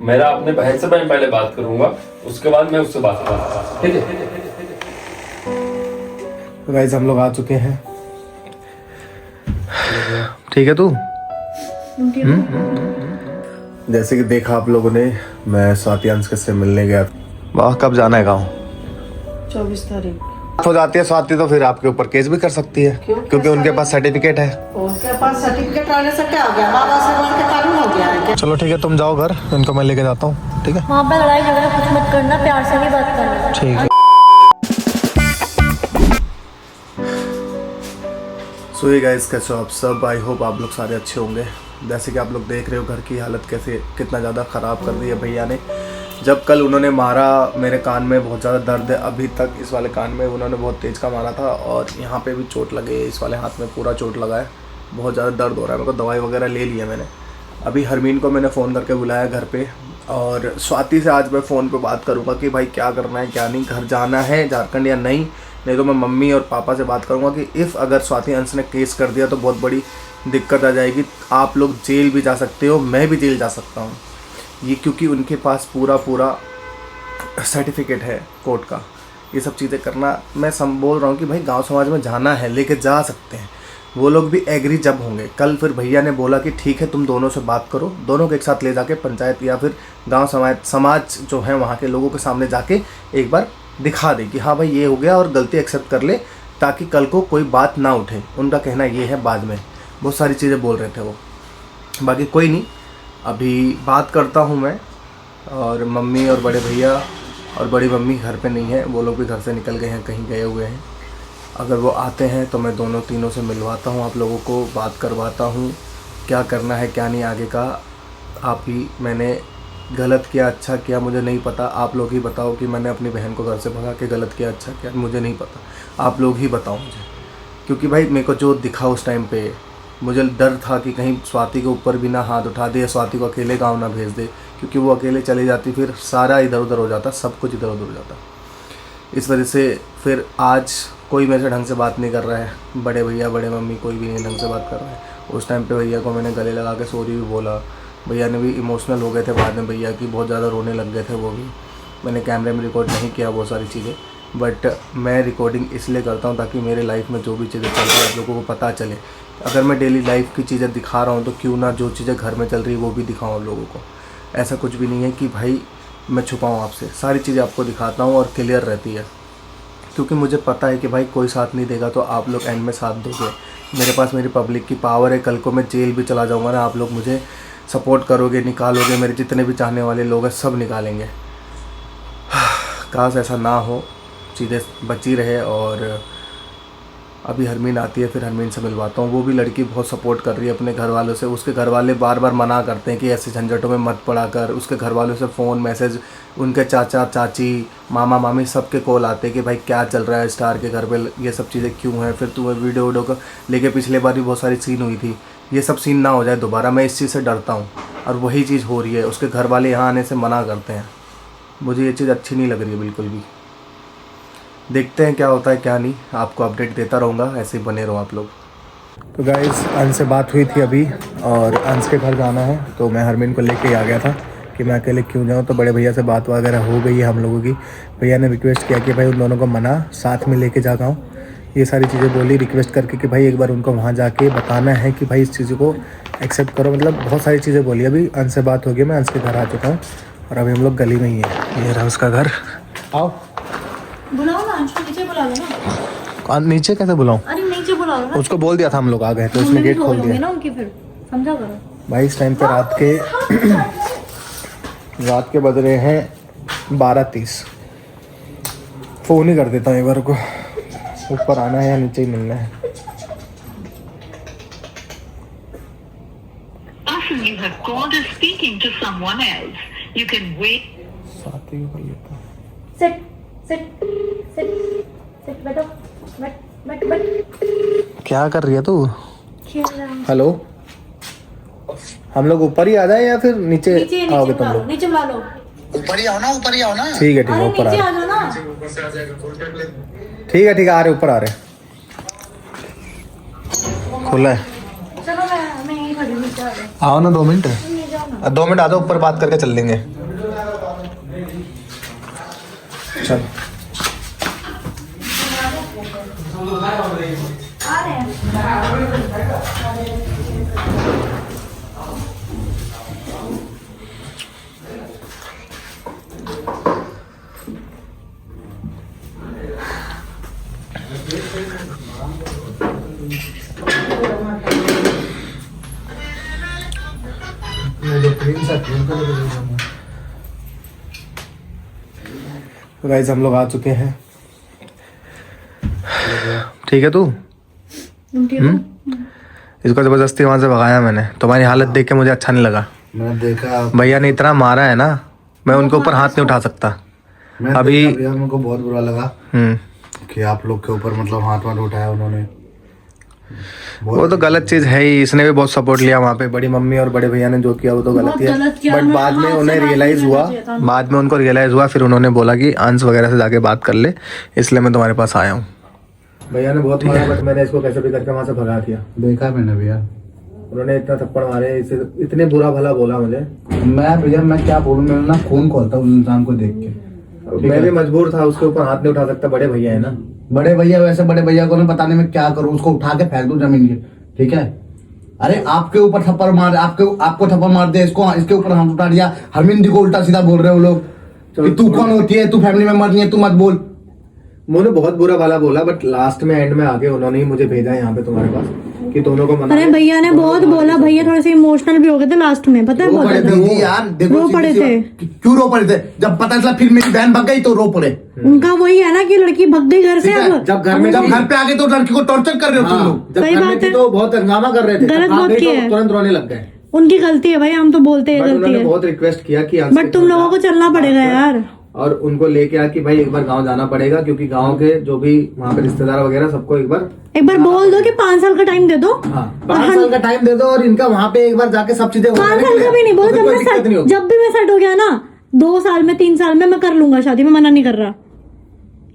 मेरा अपने बहन से मैं पहले बात करूंगा, उसके बाद मैं उससे बात करूंगा, ठीक है? तो गाइस हम लोग आ चुके हैं। ठीक है तू? जैसे कि देखा आप लोगों ने, मैं स्वाति अंश से मिलने गया। वाह, कब जाना है गाँव? 24 तारीख हो जाती है स्वाति तो फिर आपके ऊपर केस भी कर सकती है, क्योंकि उनके पास सर्टिफिकेट है। उनके पास सर्टिफिकेट आने से क्या हो गया? बाबा से बोल के कानून हो गया है क्या? चलो ठीक है, तुम जाओ घर, इनको मैं लेके जाता हूँ। ठीक है, वहाँ पे लड़ाई झगड़ा कुछ मत करना, प्यार से भी बात करना। ठीक है। सो ये गाइस, कैसे हो आप सब? आई होप आप लोग सारे अच्छे होंगे। जैसे कि आप लोग देख रहे हो घर की हालत कैसे, कितना ज़्यादा ख़राब कर दी है भैया ने। जब कल उन्होंने मारा, मेरे कान में बहुत ज़्यादा दर्द है अभी तक। इस वाले कान में उन्होंने बहुत तेज़ का मारा था और यहाँ पे भी चोट लगी है। इस वाले हाथ में पूरा चोट लगा है, बहुत ज़्यादा दर्द हो रहा है। मेरे को दवाई वगैरह ले लिया मैंने। अभी हरमीन को मैंने फ़ोन करके बुलाया घर पे, और स्वाति से आज मैं फ़ोन पे बात करूँगा कि भाई क्या करना है क्या नहीं, घर जाना है झारखंड या नहीं तो मैं मम्मी और पापा से बात करूँगा कि इफ़ अगर स्वाति अंश ने केस कर दिया तो बहुत बड़ी दिक्कत आ जाएगी। आप लोग जेल भी जा सकते हो, मैं भी जेल जा सकता हूँ ये, क्योंकि उनके पास पूरा सर्टिफिकेट है कोर्ट का। ये सब चीज़ें करना, मैं बोल रहा हूँ कि भाई गांव समाज में जाना है, लेके जा सकते हैं। वो लोग भी एग्री जब होंगे। कल फिर भैया ने बोला कि ठीक है तुम दोनों से बात करो, दोनों को एक साथ ले जाके पंचायत या फिर गांव समाज जो है वहाँ के लोगों के सामने जाके एक बार दिखा दे कि हाँ भाई ये हो गया, और गलती एक्सेप्ट कर ले, ताकि कल को कोई बात ना उठे। उनका कहना ये है, बाद में बहुत सारी चीज़ें बोल रहे थे वो। बाकी कोई नहीं, अभी बात करता हूँ मैं। और मम्मी और बड़े भैया और बड़ी मम्मी घर पे नहीं है, वो लोग भी घर से निकल गए हैं, कहीं गए हुए हैं। अगर वो आते हैं तो मैं दोनों तीनों से मिलवाता हूँ, आप लोगों को बात करवाता हूँ क्या करना है क्या नहीं आगे का। आप ही, मैंने गलत किया अच्छा किया मुझे नहीं पता, आप लोग ही बताओ कि मैंने अपनी बहन को घर से भगा के गलत किया अच्छा किया, मुझे नहीं पता। आप लोग ही बताओ मुझे, क्योंकि भाई मेरे को जो दिखा उस टाइम पे, मुझे डर था कि कहीं स्वाति के ऊपर भी ना हाथ उठा दे, स्वाति को अकेले गाँव ना भेज दे, क्योंकि वो अकेले चली जाती फिर सारा इधर उधर हो जाता, सब कुछ इधर उधर हो जाता। इस वजह से फिर आज कोई मेरे से ढंग से बात नहीं कर रहा है, बड़े भैया बड़े मम्मी कोई भी नहीं ढंग से बात कर रहा है। उस टाइम पे भैया को मैंने गले लगा के सॉरी भी बोला, भैया ने भी इमोशनल हो गए थे बाद में, भैया की बहुत ज़्यादा रोने लग गए थे वो भी। मैंने कैमरे में रिकॉर्ड नहीं किया वो सारी चीज़ें, बट मैं रिकॉर्डिंग इसलिए करता हूँ ताकि मेरे लाइफ में जो भी चीज़ें चल रही है आप लोगों को पता चले। अगर मैं डेली लाइफ की चीज़ें दिखा रहा हूँ तो क्यों ना जो चीज़ें घर में चल रही है वो भी दिखाऊँ आप लोगों को। ऐसा कुछ भी नहीं है कि भाई मैं छुपाऊँ आपसे, सारी चीज़ें आपको दिखाता हूँ और क्लियर रहती है, क्योंकि मुझे पता है कि भाई कोई साथ नहीं देगा तो आप लोग एंड में साथ दोगे। मेरे पास मेरी पब्लिक की पावर है, कल को मैं जेल भी चला जाऊँगा ना, आप लोग मुझे सपोर्ट करोगे, निकालोगे, मेरे जितने भी चाहने वाले लोग हैं सब निकालेंगे। काश ऐसा ना हो, चीज़ें बची रहे। और अभी हरमीन आती है, फिर हरमीन से मिलवाता हूँ। वो भी लड़की बहुत सपोर्ट कर रही है अपने घर वालों से। उसके घर वाले बार बार मना करते हैं कि ऐसे झंझटों में मत पड़ा कर। उसके घर वालों से फ़ोन मैसेज, उनके चाचा चाची मामा मामी सबके कॉल आते हैं कि भाई क्या चल रहा है स्टार के घर पे, ये सब चीज़ें क्यों हैं। फिर तुम्हें वीडियो को लेके पिछले बार भी बहुत सारी सीन हुई थी, ये सब सीन ना हो जाए दोबारा, मैं इस चीज़ से डरता हूँ। और वही चीज़ हो रही है, उसके घर वाले यहाँ आने से मना करते हैं। मुझे ये चीज़ अच्छी नहीं लग रही है बिल्कुल भी। देखते हैं क्या होता है क्या नहीं, आपको अपडेट देता रहूँगा, ऐसे ही बने रहो आप लोग। तो गाइस, अंश से बात हुई थी अभी, और अंश के घर जाना है तो मैं हरमीन को लेके आ गया था कि मैं अकेले क्यों जाऊँ। तो बड़े भैया से बात वगैरह हो गई है हम लोगों की। भैया ने रिक्वेस्ट किया कि भाई उन दोनों को मना साथ में लेके जाता हूँ, ये सारी चीज़ें बोली रिक्वेस्ट करके कि भाई एक बार उनको वहाँ जाके बताना है कि भाई इस चीज़ को एक्सेप्ट करो। मतलब बहुत सारी चीज़ें बोली। अभी अंश से बात हो गई, मैं अंश के घर आ चुका हूँ और अभी हम लोग गली में ही है। ये रहा उसका घर। आओ, बुलाओ ना, अंश को नीचे बुला लो ना। नीचे कैसे बुलाऊं? अरे नीचे बुला लो ना। उसको बोल दिया था हम लोग आ गए, तो उसने गेट खोल दिया ना उनकी, फिर समझा करो भाई। इस टाइम पे रात के बज रहे हैं 12:30। फ़ोन ही कर देता हूँ एक बार को, ऊपर आना है या नीचे ही मिलना है। You have called is speaking to someone else. You can wait. साथ ही कर लेता हूँ। सिट सिट सिट सिट, बैठो, बैठ। क्या कर रही है तू? खेल रहा हूँ। हेलो, हम लोग ऊपर ही आ जाए या फिर नीचे आओगे तुम लोग? नीचे बुला लो। ऊपर ही आओ ना, ऊपर ही आओ ना। ठीक है ठीक है, ऊपर आ नीचे रहे। आ जाओ ना। ठीक है आ रहे, ऊपर आ रहे। खुला है, चलो मैं यहीं खड़ी हूँ, नीचे आ जाओ। आओ ना 2 मिनट। नहीं जाओ ना। 2 मिनट आ जाओ, ऊपर बात करके चल लेंगे। चल गाइस हम लोग आ चुके हैं। ठीक है तू? इसको जबरदस्ती वहां से भगाया मैंने। तुम्हारी हालत देख के मुझे अच्छा नहीं लगा। मैंने देखा भैया ने इतना मारा है ना, मैं उनके ऊपर हाथ नहीं उठा सकता। अभी भैया मेरे को बहुत बुरा लगा कि आप लोग के ऊपर मतलब हाथ उठाया उन्होंने। वो तो गलत चीज है ही। इसने भी बहुत सपोर्ट लिया वहाँ पे, बड़ी मम्मी और बड़े भैया ने जो किया वो तो गलत ही है। बट बाद में उन्हें रियलाइज हुआ, बाद में उनको रियलाइज हुआ, फिर उन्होंने बोला कि अंश वगैरह से जाके बात कर ले, इसलिए मैं तुम्हारे पास आया हूँ। भैया ने बहुत मारा, बट मैंने इसको कैसे भी करके वहाँ से भगा दिया। देखा मैंने भैया, उन्होंने इतना थप्पड़ मारे, इसे इतने बुरा भला बोला मुझे। मैं क्या बोलूँ, मेरा ना खून खोलता उस इंसान को देख के। मैं भी मजबूर था, उसके ऊपर हाथ नहीं उठा सकता, बड़े भैया है ना। बड़े भैया, वैसे बड़े भैया को ना पता नहीं मैं क्या करूँ, उसको उठा के फेंक दूं जमीन के। ठीक है, अरे आपके ऊपर थप्पड़ मार, आपको थप्पड़ मार दिया, इसके ऊपर हाथ उठा दिया। हरमिंदी को उल्टा सीधा बोल रहे हो लोग कि तू कौन होती है, तू फैमिली मेंबर नहीं है, तू मत बोल। उन्होंने बहुत बुरा भला बोला, बट लास्ट में एंड में आके उन्होंने ही मुझे भेजा यहाँ पे तुम्हारे पास कि दोनों को मना। अरे भैया ने बहुत बोला, भैया थोड़े से इमोशनल भी हो गए थे लास्ट में, पता है? रो पड़े थे दीदी यार, देखो रो पड़े थे। क्यों रो पड़े थे? जब पता चला फिर मेरी बहन भाग गई तो रो पड़े। उनका वही है ना कि लड़की भग गई घर से। अब जब घर पे आके तो लड़की को टॉर्चर कर रहे हो तुम लोग। जब घर में थी तो बहुत हंगामा कर रहे थे, गलत बात की है, तुरंत रोने लग गए। उनकी गलती है भाई, हम तो बोलते हैं गलती है, बहुत रिक्वेस्ट किया कि बट तुम लोगों को चलना पड़ेगा यार। और उनको लेके आ कि भाई एक बार गांव जाना पड़ेगा, क्योंकि गांव के जो भी वहाँ पे रिश्तेदार वगैरह सबको एक बार बोल दो कि 5 साल का टाइम दे दो। 5 साल का टाइम दे दो, और इनका वहाँ पे एक बार जाके सब चीजें 5 साल का भी नहीं बोलो, जब भी मैं सेट हो गया ना 2 साल में 3 साल में मैं कर लूंगा शादी, मैं मना नहीं कर रहा,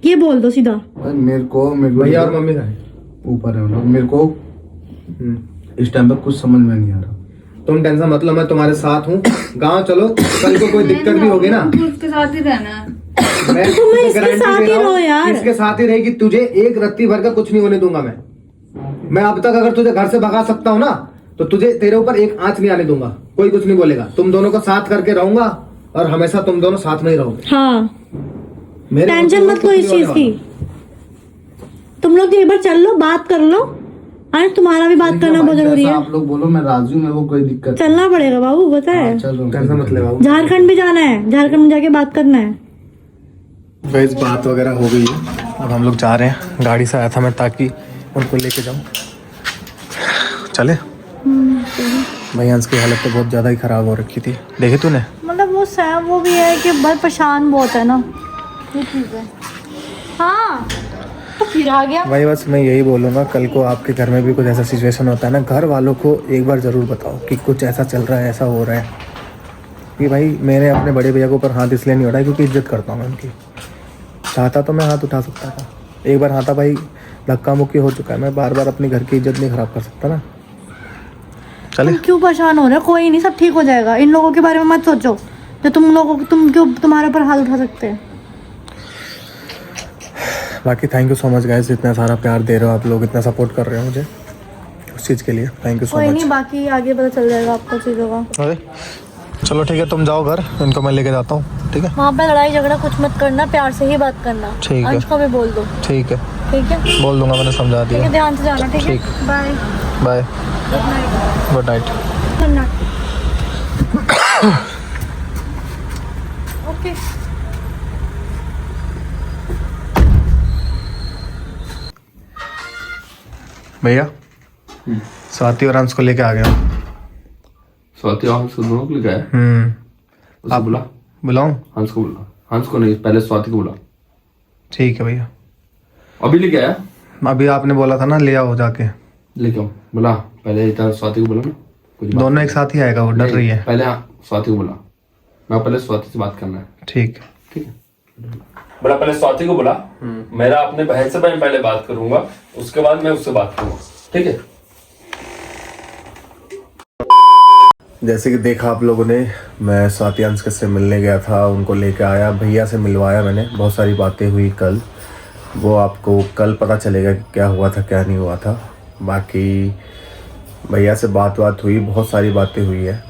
ये बोल दो सीधा। मेरे को भैया और मम्मी का ऊपर है, मेरे को इस टाइम पर कुछ समझ में नहीं आ रहा। तुम टेंशन मत लो, मैं तुम्हारे साथ हूँ। गांव चलो, कल को कोई दिक्कत भी होगी ना, उसके साथ ही रहना है। मैं इसके साथ ही रहो यार, इसके साथ ही रहेगी। तुझे एक रत्ती भर का कुछ नहीं होने दूंगा मैं अब तक अगर तुझे घर से भगा सकता हूँ ना, तो तुझे तेरे ऊपर एक आंच नहीं आने दूंगा, कोई कुछ नहीं बोलेगा। तुम दोनों को साथ करके रहूंगा और हमेशा तुम दोनों साथ में ही रहोगे। हाँ, मेरे टेंशन मत लो इस चीज की। तुम लोग एक बार चल लो, बात कर लो। आज तुम्हारा भी बात करना बहुत जरूरी है। आप लोग बोलो, मैं राजी हूँ, मेरे को कोई दिक्कत। चलना पड़ेगा बाबू, पता है? टेंशन मत ले बाबू। झारखंड भी जाना है, झारखंड में जाके बात करना है। गाइस बात वगैरह हो गई है, अब हम लोग जा रहे हैं। गाड़ी से आया था मैं ताकि उनको लेके जाऊं। चले भाई, अंश की हालत तो बहुत ज़्यादा ही ख़राब हो रखी थी, देखी तूने? मतलब वो भी है कि बहुत परेशान बहुत है ना, ये चीज़ है। हाँ तो फिर आ गया भाई, बस मैं यही बोलूँगा, कल को आपके घर में भी कुछ ऐसा सिचुएशन होता है ना, घर वालों को एक बार ज़रूर बताओ कि कुछ ऐसा चल रहा है, ऐसा हो रहा है। कि भाई मैंने अपने बड़े भैया के ऊपर हाथ इसलिए नहीं उठाया क्योंकि इज्जत करता हूँ मैं उनकी। चाहता तो मैं हाथ उठा सकता था, एक बार हाथा भाई धक्का मुक्की हो चुका है, मैं बार बार अपनी घर की इज्जत नहीं खराब कर सकता ना। चले, तुम क्यों परेशान हो रहे हो? कोई नहीं, सब ठीक हो जाएगा। इन लोगों के बारे में मत सोचो जो तुम क्यों तुम्हारे ऊपर हाथ उठा सकते हैं। बाकी thank you so much guys, इतना सारा प्यार दे रहे हो आप लोग, इतना सपोर्ट कर रहे हो मुझे, उस चीज़ के लिए थैंक यू सो कोई मच। नहीं, बाकी आगे पता चल जाएगा आपको चीज़ों का। अरे चलो ठीक है, तुम जाओ घर, इनको मैं लेके जाता हूँ। ठीक है, वहाँ पे लड़ाई झगड़ा कुछ मत करना, प्यार से ही बात करना। ठीक है। अंश को भी बोल दो। ठीक है, ठीक है, बोल दूंगा, मैंने समझा ठीक है, दिया। ध्यान से जाना। ठीक है, ठीक। Bye bye, good night. Good night. Okay भैया, स्वाति और अंश को लेके आ गया हूँ। स्वाति और हंस को दोनों को लेके आया? उसको आप बुला, बुलाऊं? हंस को बुला। हंस को नहीं, पहले स्वाति को बुला। ठीक है भैया, अभी लेके आया? अभी आपने बोला था ना ले आओ जाके। लेके आओ, बुला। पहले इधर स्वाति को बुला ना, कुछ बात दोनों एक साथ ही आएगा, वो डर रही है। पहले स्वाति को बुला, मैं पहले स्वाति से बात करना है। ठीक है, ठीक है, बुला। पहले स्वाति को बुला। मेरा अपने बहन से पहले बात करूंगा, उसके बाद मैं उससे बात करूंगा। ठीक है? जैसे कि देखा आप लोगों ने, मैं स्वाति अंश से मिलने गया था, उनको लेकर आया, भैया से मिलवाया मैंने। बहुत सारी बातें हुई कल, वो आपको कल पता चलेगा कि क्या हुआ था क्या नहीं हुआ था। बाकी भैया से बात हुई, बहुत सारी बातें हुई है,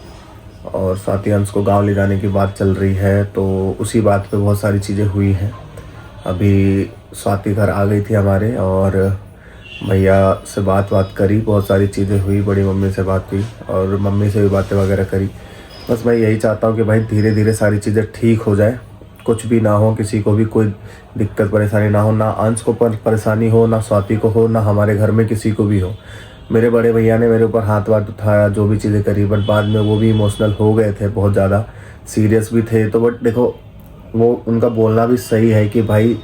और स्वाति अंश को गांव ले जाने की बात चल रही है, तो उसी बात पे बहुत सारी चीज़ें हुई हैं। अभी स्वाति घर आ गई थी हमारे, और भैया से बात करी, बहुत सारी चीज़ें हुई, बड़ी मम्मी से बात हुई और मम्मी से भी बातें वगैरह करी। बस मैं यही चाहता हूँ कि भाई धीरे धीरे सारी चीज़ें ठीक हो जाए, कुछ भी ना हो, किसी को भी कोई दिक्कत परेशानी ना हो, ना अंश को परेशानी हो, ना स्वाति को हो, ना हमारे घर में किसी को भी हो। मेरे बड़े भैया ने मेरे ऊपर हाथ उठाया, जो भी चीज़ें करी, बट बाद में वो भी इमोशनल हो गए थे, बहुत ज़्यादा सीरियस भी थे। तो बट देखो, वो उनका बोलना भी सही है कि भाई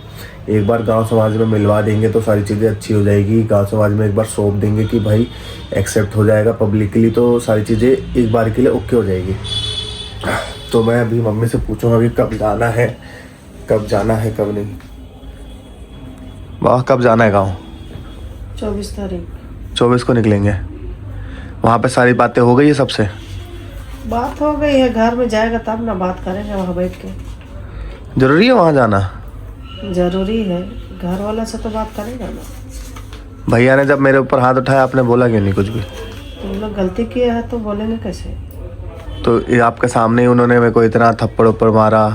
एक बार गांव समाज में मिलवा देंगे तो सारी चीज़ें अच्छी हो जाएगी, गांव समाज में एक बार सौंप देंगे कि भाई एक्सेप्ट हो जाएगा पब्लिकली, तो सारी चीज़ें एक बार के लिए ओके हो जाएगी। तो मैं अभी मम्मी से पूछूंगा कि कब जाना है कब नहीं। वाह, कब जाना है गाँव? 24 तारीख 24 को निकलेंगे। वहाँ पे सारी बातें हो गई है सबसे? बात हो गई है, घर में जाएगा तब ना बात करेंगे वहाँ बैठ के। जरूरी है वहाँ जाना? जरूरी है, घर वाला से तो बात करेगा ना। भैया ने जब मेरे ऊपर हाथ उठाया, आपने बोला क्यों नहीं कुछ भी? तुम लोग गलती किया है तो बोलेंगे कैसे? तो ये आपके सामने ही उन्होंने मेरे को इतना थप्पड़ ऊपर मारा।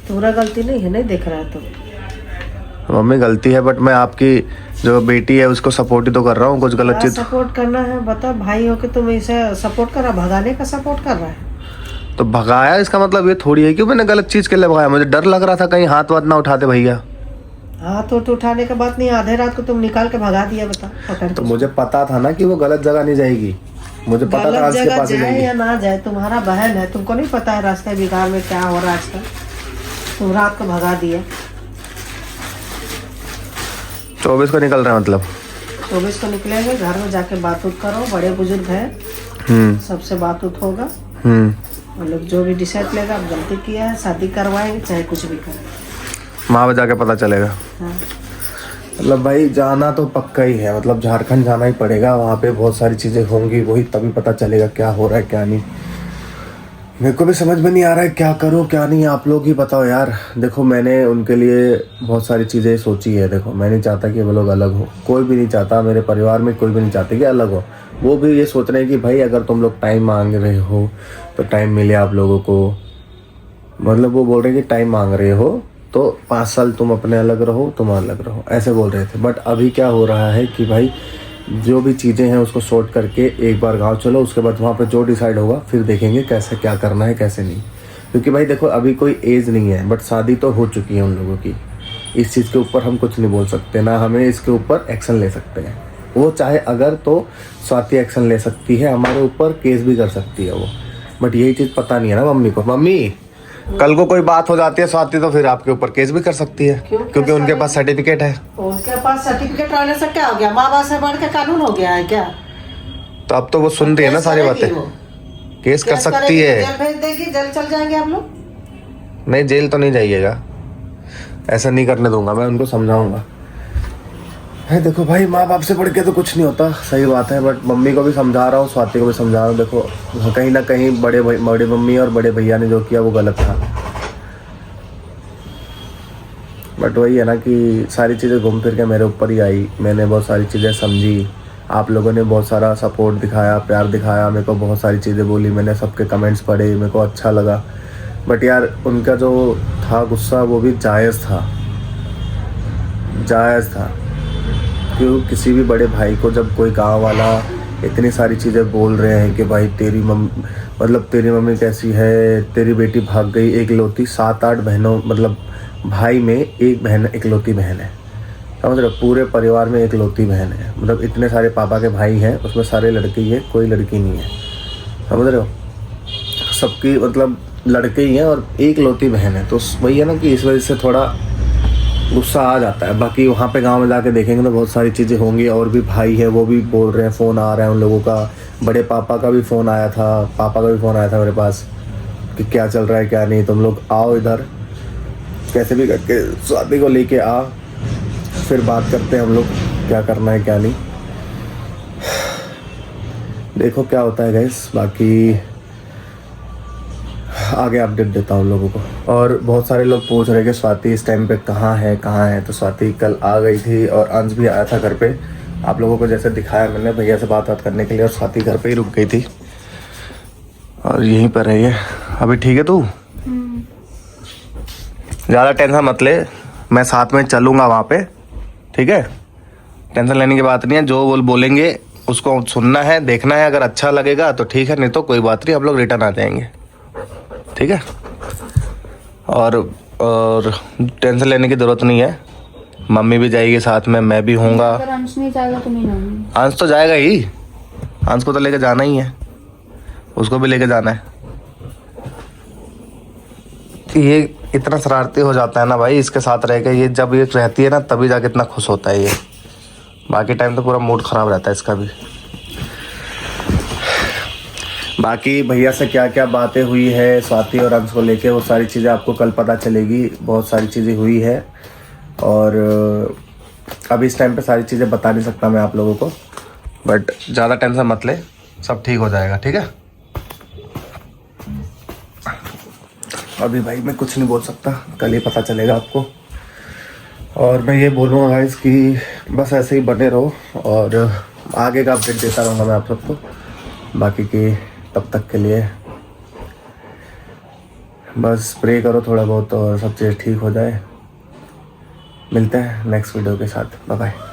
तुम्हारा गलती नहीं है, नहीं देख रहा है तुम। मम्मी गलती है, बट मैं आपकी जो बेटी है उसको सपोर्ट ही तो कर रहा हूँ, कुछ गलत चीज। सपोर्ट करना है, बता भाई हो के तुम इसे सपोर्ट कर रहा, भगाने का सपोर्ट कर रहा है। तो भगाया इसका मतलब ये थोड़ी है कि मैंने गलत चीज के लिए भगाया। मुझे डर लग रहा था कहीं हाथ ना उठाते भैया। हाथ उठाने का बात नहीं, आधे रात को तुम निकाल के भगा दिया, बता पकड़ तो के। मुझे पता था ना कि वो गलत जगह नहीं जाएगी, मुझे पता था गलत आज के जगह पास ही जाए जाएगी। या ना जाए, तुम्हारा बहन है, तुमको नहीं पता है रास्ते बिगाड़ में क्या हो रहा है आजकल। तुम रात को भगा दिया। 24 को निकल रहा है मतलब? 24 को निकलेंगे, घर में जाके बात करो, बड़े बुजुर्ग है, सबसे बात होगा। और लोग जो भी डिसाइड लेगा, अब गलती किया है, शादी करवाएंगे चाहे कुछ भी करें, वहाँ पे जाके पता चलेगा। हाँ। मतलब भाई जाना तो पक्का ही है, मतलब झारखंड जाना ही पड़ेगा। वहाँ पे बहुत सारी चीज़ें होंगी, वही तभी पता चलेगा क्या हो रहा है क्या नहीं। मेरे को भी समझ में नहीं आ रहा है क्या करूँ क्या नहीं, आप लोग ही बताओ यार। देखो मैंने उनके लिए बहुत सारी चीज़ें सोची है। देखो मैं नहीं चाहता कि वो लोग अलग हो, कोई भी नहीं चाहता, मेरे परिवार में कोई भी नहीं चाहते कि अलग हो। वो भी ये सोच रहे हैं कि भाई अगर तुम लोग टाइम मांग रहे हो तो टाइम मिले आप लोगों को। मतलब वो बोल रहे हैं कि टाइम मांग रहे हो तो 5 साल तुम अपने अलग रहो, तुम अलग रहो, ऐसे बोल रहे थे। बट अभी क्या हो रहा है कि भाई जो भी चीज़ें हैं उसको सॉर्ट करके एक बार गांव चलो, उसके बाद वहाँ पे जो डिसाइड होगा फिर देखेंगे कैसे क्या करना है कैसे नहीं। क्योंकि भाई देखो अभी कोई एज नहीं है, बट शादी तो हो चुकी है उन लोगों की। इस चीज़ के ऊपर हम कुछ नहीं बोल सकते, ना हमें इसके ऊपर एक्शन ले सकते हैं। वो चाहे अगर तो स्वाति एक्शन ले सकती है हमारे ऊपर, केस भी कर सकती है वो, बट यही चीज़ पता नहीं है ना मम्मी को। मम्मी कल को कोई बात हो जाती है स्वाति तो फिर आपके ऊपर केस भी कर सकती है, क्योंकि उनके पास सर्टिफिकेट है। उनके पास सर्टिफिकेट रहने से क्या हो गया? माँ बाप से बढ़ के कानून हो गया है क्या? तो अब तो वो सुन रही है ना सारी बातें, केस कर सकती है। जेल भेज देगी, जेल चल जाएंगे आप लोग। नहीं जेल तो नहीं जाइएगा, ऐसा नहीं करने दूंगा, मैं उनको समझाऊंगा। है देखो भाई माँ बाप से बढ़ के तो कुछ नहीं होता, सही बात है। बट मम्मी को भी समझा रहा हूँ, स्वाति को भी समझा रहा हूँ। देखो कहीं ना कहीं बड़े मम्मी और बड़े भैया ने जो किया वो गलत था। बट वही है ना कि सारी चीज़ें घूम फिर के मेरे ऊपर ही आई। मैंने बहुत सारी चीज़ें समझी, आप लोगों ने बहुत सारा सपोर्ट दिखाया, प्यार दिखाया, मेरे को बहुत सारी चीज़ें बोली, मैंने सबके कमेंट्स पढ़े, मेरे को अच्छा लगा। बट यार उनका जो था गुस्सा वो भी जायज़ था। क्यों किसी भी बड़े भाई को जब कोई गांव वाला इतनी सारी चीज़ें बोल रहे हैं कि भाई तेरी मम्मी कैसी है, तेरी बेटी भाग गई, एक लौती 7-8 बहनों, मतलब भाई में एक बहन इकलौती बहन है, समझ रहे हो? पूरे परिवार में इकलौती बहन है, मतलब इतने सारे पापा के भाई हैं उसमें सारे लड़के ही है, कोई लड़की नहीं है, समझ रहे हो? सबकी मतलब लड़के ही हैं और एक लौती बहन है। तो वही है ना कि इस वजह से थोड़ा गुस्सा आ जाता है। बाकी वहाँ पे गांव में जाके देखेंगे तो बहुत सारी चीज़ें होंगी। और भी भाई है वो भी बोल रहे हैं, फ़ोन आ रहा है उन लोगों का, बड़े पापा का भी फ़ोन आया था, पापा का भी फ़ोन आया था मेरे पास कि क्या चल रहा है क्या नहीं, तुम लोग आओ इधर, कैसे भी करके स्वाति को लेके आ, फिर बात करते हैं हम लोग क्या करना है क्या नहीं। देखो क्या होता है गाइस। बाकी आगे अपडेट देता हूँ लोगों को। और बहुत सारे लोग पूछ रहे कि स्वाति इस टाइम पे कहाँ है। तो स्वाति कल आ गई थी और अंश भी आया था घर पे। आप लोगों को जैसे दिखाया मैंने, भैया से बात करने के लिए, और स्वाति घर पे ही रुक गई थी और यहीं पर है ये अभी। ठीक है तू ज़्यादा टेंशन मत ले, मैं साथ में चलूँगा वहाँ पे, ठीक है। टेंशन लेने की बात नहीं है, जो बोलेंगे उसको सुनना है, देखना है। अगर अच्छा लगेगा तो ठीक है, नहीं तो कोई बात नहीं, हम लोग रिटर्न आ जाएंगे, ठीक है। और टेंशन लेने की ज़रूरत नहीं है, मम्मी भी जाएगी साथ में, मैं भी हूँगा। अगर अंश नहीं जाएगा तो नहीं जाऊंगी। अंश तो जाएगा ही, अंश को तो लेके जाना ही है, उसको भी लेके जाना है। ये इतना शरारती हो जाता है ना भाई इसके साथ रह के, ये जब ये रहती है ना तभी जाके इतना खुश होता है ये, बाकी टाइम तो पूरा मूड ख़राब रहता है इसका भी। बाकी भैया से क्या क्या बातें हुई है स्वाति और अंश को लेके, वो सारी चीज़ें आपको कल पता चलेगी। बहुत सारी चीज़ें हुई है और अभी इस टाइम पे सारी चीज़ें बता नहीं सकता मैं आप लोगों को, बट ज़्यादा टेंशन मत ले, सब ठीक हो जाएगा, ठीक है। अभी भाई मैं कुछ नहीं बोल सकता, कल ही पता चलेगा आपको। और मैं ये बोलूँगा गाइस कि बस ऐसे ही बने रहो और आगे का अपडेट देता रहूँगा मैं आप सबको। बाकी की तब तक के लिए बस प्रे करो थोड़ा बहुत और सब चीज़ ठीक हो जाए। मिलते हैं नेक्स्ट वीडियो के साथ, बाय बाय।